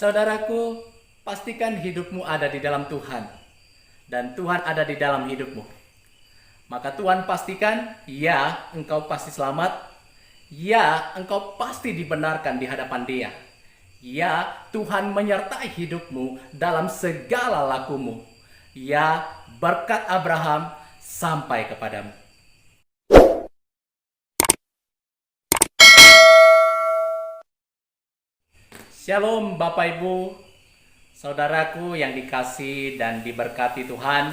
Saudaraku, pastikan hidupmu ada di dalam Tuhan dan Tuhan ada di dalam hidupmu. Maka Tuhan pastikan, ya, engkau pasti selamat. Ya, engkau pasti dibenarkan di hadapan Dia. Ya, Tuhan menyertai hidupmu dalam segala lakumu. Ya, berkat Abraham sampai kepadamu. Shalom Bapak Ibu, saudaraku yang dikasih dan diberkati Tuhan.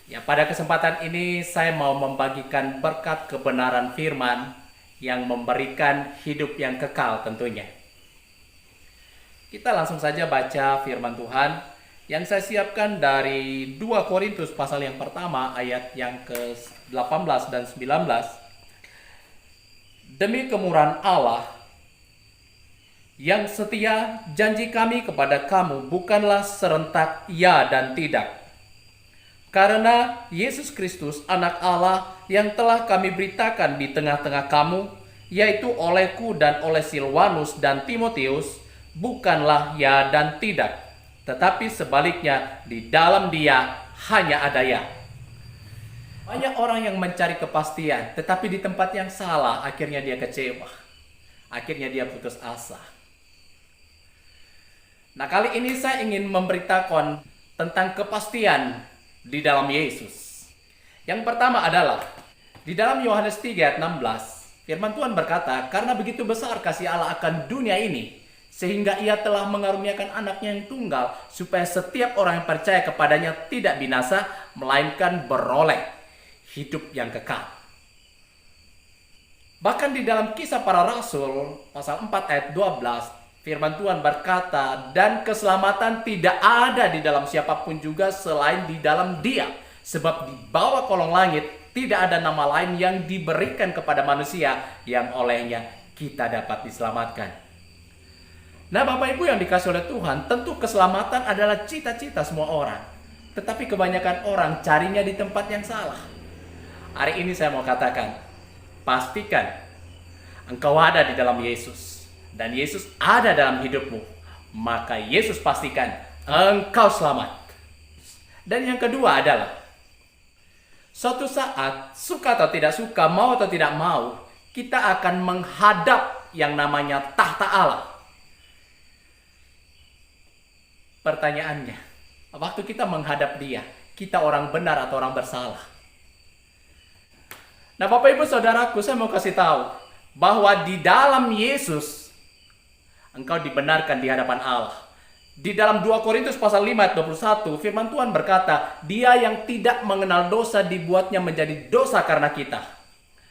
Ya, pada kesempatan ini saya mau membagikan berkat kebenaran firman yang memberikan hidup yang kekal tentunya. Kita langsung saja baca firman Tuhan yang saya siapkan dari 2 Korintus pasal yang pertama ayat yang ke-18 dan 19. Demi kemurahan Allah yang setia, janji kami kepada kamu bukanlah serentak ya dan tidak. Karena Yesus Kristus anak Allah yang telah kami beritakan di tengah-tengah kamu, yaitu olehku dan oleh Silwanus dan Timotius, bukanlah ya dan tidak, tetapi sebaliknya di dalam Dia hanya ada ya. Banyak orang yang mencari kepastian, tetapi di tempat yang salah akhirnya dia kecewa. Akhirnya dia putus asa. Nah, kali ini saya ingin memberitakan tentang kepastian di dalam Yesus. Yang pertama adalah di dalam Yohanes 3 ayat 16, firman Tuhan berkata, "Karena begitu besar kasih Allah akan dunia ini, sehingga Ia telah mengaruniakan anaknya yang tunggal, supaya setiap orang yang percaya kepadanya tidak binasa, melainkan beroleh hidup yang kekal." Bahkan di dalam Kisah Para Rasul pasal 4 ayat 12, firman Tuhan berkata, "Dan keselamatan tidak ada di dalam siapapun juga selain di dalam Dia. Sebab di bawah kolong langit tidak ada nama lain yang diberikan kepada manusia yang olehnya kita dapat diselamatkan." Nah, Bapak Ibu yang dikasih oleh Tuhan, tentu keselamatan adalah cita-cita semua orang. Tetapi kebanyakan orang carinya di tempat yang salah. Hari ini saya mau katakan, pastikan engkau ada di dalam Yesus. Dan Yesus ada dalam hidupmu, maka Yesus pastikan engkau selamat. Dan yang kedua adalah, suatu saat, suka atau tidak suka, mau atau tidak mau, kita akan menghadap yang namanya tahta Allah. Pertanyaannya, waktu kita menghadap Dia, kita orang benar atau orang bersalah? Nah, Bapak Ibu Saudaraku, saya mau kasih tahu bahwa di dalam Yesus engkau dibenarkan di hadapan Allah. Di dalam 2 Korintus pasal 5 ayat 21, firman Tuhan berkata, "Dia yang tidak mengenal dosa dibuatnya menjadi dosa karena kita,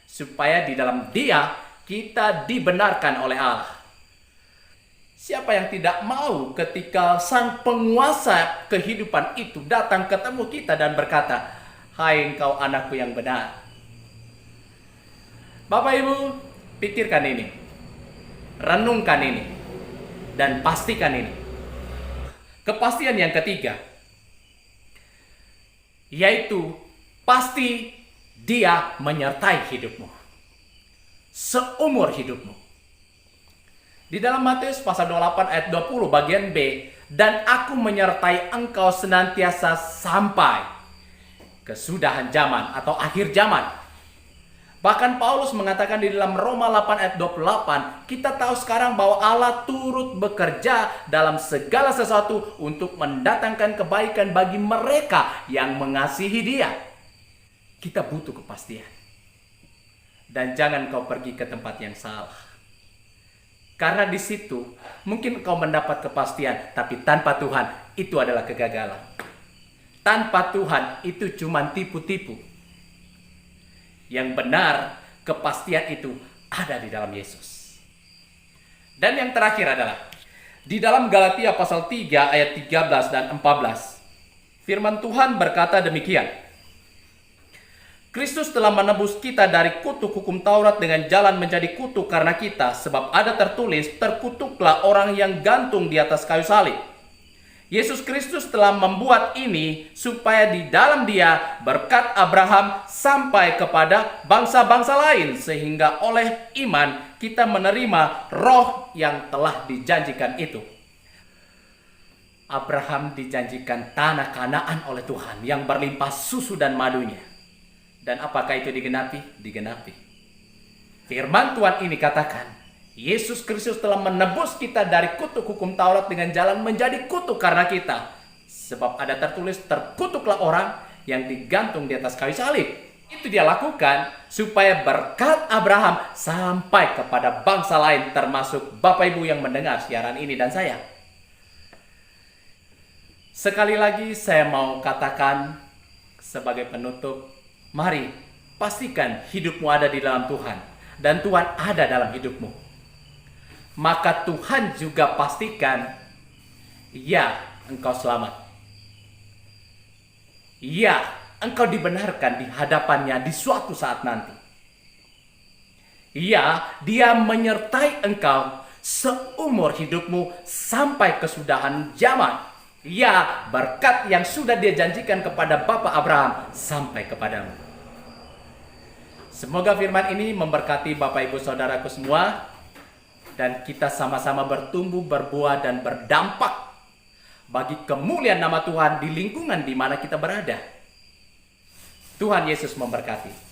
supaya di dalam Dia kita dibenarkan oleh Allah." Siapa yang tidak mau ketika sang penguasa kehidupan itu datang ketemu kita dan berkata, "Hai engkau anakku yang benar." Bapak Ibu, pikirkan ini, renungkan ini, dan pastikan ini. Kepastian yang ketiga, yaitu pasti Dia menyertai hidupmu seumur hidupmu. Di dalam Matius pasal 28 ayat 20 bagian B, "Dan aku menyertai engkau senantiasa sampai kesudahan zaman," atau akhir zaman. Bahkan Paulus mengatakan di dalam Roma 8 ayat 28, kita tahu sekarang bahwa Allah turut bekerja dalam segala sesuatu untuk mendatangkan kebaikan bagi mereka yang mengasihi Dia. Kita butuh kepastian. Dan jangan kau pergi ke tempat yang salah. Karena di situ mungkin kau mendapat kepastian, tapi tanpa Tuhan itu adalah kegagalan. Tanpa Tuhan itu cuma tipu-tipu. Yang benar, kepastian itu ada di dalam Yesus. Dan yang terakhir adalah di dalam Galatia pasal 3 ayat 13 dan 14. Firman Tuhan berkata demikian, "Kristus telah menebus kita dari kutuk hukum Taurat dengan jalan menjadi kutuk karena kita, sebab ada tertulis, terkutuklah orang yang gantung di atas kayu salib." Yesus Kristus telah membuat ini supaya di dalam Dia berkat Abraham sampai kepada bangsa-bangsa lain, sehingga oleh iman kita menerima roh yang telah dijanjikan itu. Abraham dijanjikan tanah Kanaan oleh Tuhan yang berlimpah susu dan madunya. Dan apakah itu digenapi? Digenapi. Firman Tuhan ini katakan, Yesus Kristus telah menebus kita dari kutuk hukum Taurat dengan jalan menjadi kutuk karena kita. Sebab ada tertulis, terkutuklah orang yang digantung di atas kayu salib. Itu dia lakukan supaya berkat Abraham sampai kepada bangsa lain, termasuk Bapak Ibu yang mendengar siaran ini dan saya. Sekali lagi saya mau katakan sebagai penutup, mari pastikan hidupmu ada di dalam Tuhan dan Tuhan ada dalam hidupmu. Maka Tuhan juga pastikan, ya, engkau selamat. Ya, engkau dibenarkan di hadapannya di suatu saat nanti. Ya, dia menyertai engkau seumur hidupmu sampai kesudahan zaman. Ya, berkat yang sudah dia janjikan kepada Bapak Abraham sampai kepadamu. Semoga firman ini memberkati Bapak Ibu Saudaraku semua, dan kita sama-sama bertumbuh, berbuah, dan berdampak bagi kemuliaan nama Tuhan di lingkungan di mana kita berada. Tuhan Yesus memberkati.